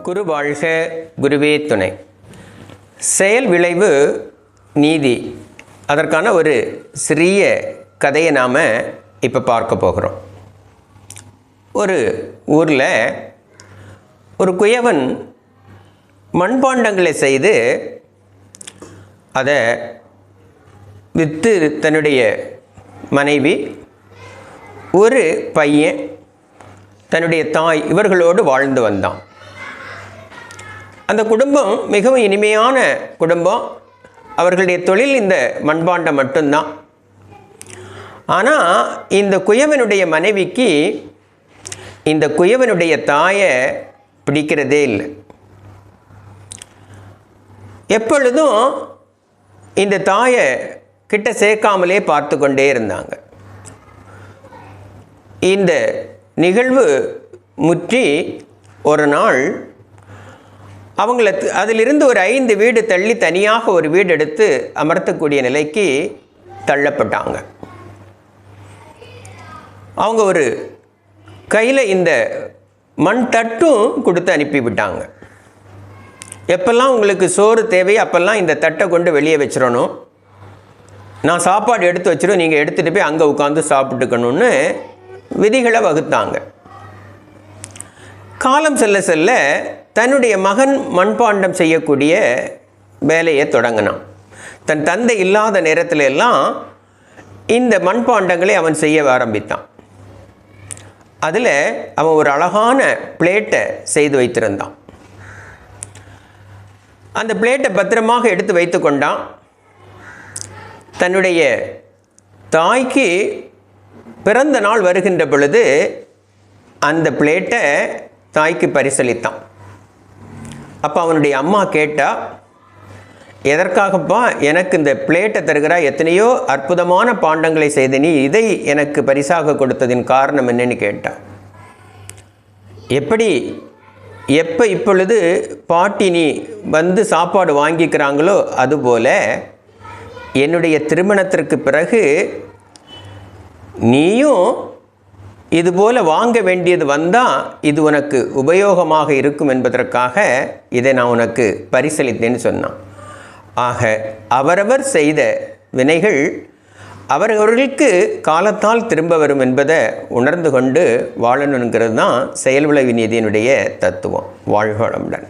குரு வாழ்க, குருவே துணை. செயல் விளைவு நீதி, அதற்கான ஒரு சிறிய கதையை நாம் இப்போ பார்க்க போகிறோம். ஒரு ஊரில் ஒரு குயவன் மண்பாண்டங்களை செய்து அதை விற்று தன்னுடைய மனைவி, ஒரு பையன், தன்னுடைய தாய் இவர்களோடு வாழ்ந்து வந்தான். அந்த குடும்பம் மிகவும் இனிமையான குடும்பம். அவர்களுடைய தொழில் இந்த மண்பாண்டம் மட்டும்தான். ஆனால் இந்த குயவனுடைய மனைவிக்கு இந்த குயவனுடைய தாயை பிடிக்கிறதே இல்லை. எப்பொழுதும் இந்த தாயை கிட்ட சேர்க்காமலே பார்த்து கொண்டே இருந்தாங்க. இந்த நிகழ்வு முற்றி ஒரு நாள் அவங்கள அதிலிருந்து ஒரு 5 வீடு தள்ளி தனியாக ஒரு வீடு எடுத்து அமர்த்தக்கூடிய நிலைக்கு தள்ளப்பட்டாங்க. அவங்க ஒரு கையில் இந்த மண் தட்டும் கொடுத்து அனுப்பிவிட்டாங்க. எப்பெல்லாம் உங்களுக்கு சோறு தேவை அப்பெல்லாம் இந்த தட்டை கொண்டு வெளியே வச்சிடணும், நான் சாப்பாடு எடுத்து வச்சிடும், நீங்கள் எடுத்துகிட்டு போய் அங்கே உட்காந்து சாப்பிட்டுக்கணும்னு விதிகளை வகுத்தாங்க. காலம் செல்ல செல்ல தன்னுடைய மகன் மண்பாண்டம் செய்யக்கூடிய வேலையை தொடங்கினான். தன் தந்தை இல்லாத நேரத்தில் எல்லாம் இந்த மண்பாண்டங்களை அவன் செய்ய ஆரம்பித்தான். அதில் அவன் ஒரு அழகான பிளேட்டை செய்து வைத்திருந்தான். அந்த பிளேட்டை பத்திரமாக எடுத்து வைத்து கொண்டான். தன்னுடைய தாய்க்கு பிறந்த நாள் வருகின்ற பொழுது அந்த பிளேட்டை தாய்க்கு பரிசளித்தான். அப்போ அவனுடைய அம்மா கேட்டா, எதற்காகப்பா எனக்கு இந்த பிளேட்டை தருகிறா? எத்தனையோ அற்புதமான பாண்டங்களை செய்த நீ இதை எனக்கு பரிசாக கொடுத்ததின் காரணம் என்னன்னு கேட்டா. இப்பொழுது பாட்டி நீ வந்து சாப்பாடு வாங்கிக்கிறாங்களோ அதுபோல என்னுடைய திருமணத்திற்கு பிறகு நீயும் இதுபோல் வாங்க வேண்டியது வந்தால் இது உனக்கு உபயோகமாக இருக்கும் என்பதற்காக இதை நான் உனக்கு பரிசளித்தேன்னு சொன்னான். ஆக அவரவர் செய்த வினைகள் அவரவர்களுக்கு காலத்தால் திரும்ப வரும் என்பதை உணர்ந்து கொண்டு வாழணுங்கிறது தான் செயல் விளைவு நீதியினுடைய தத்துவம். வாழ்க வளமுடன்.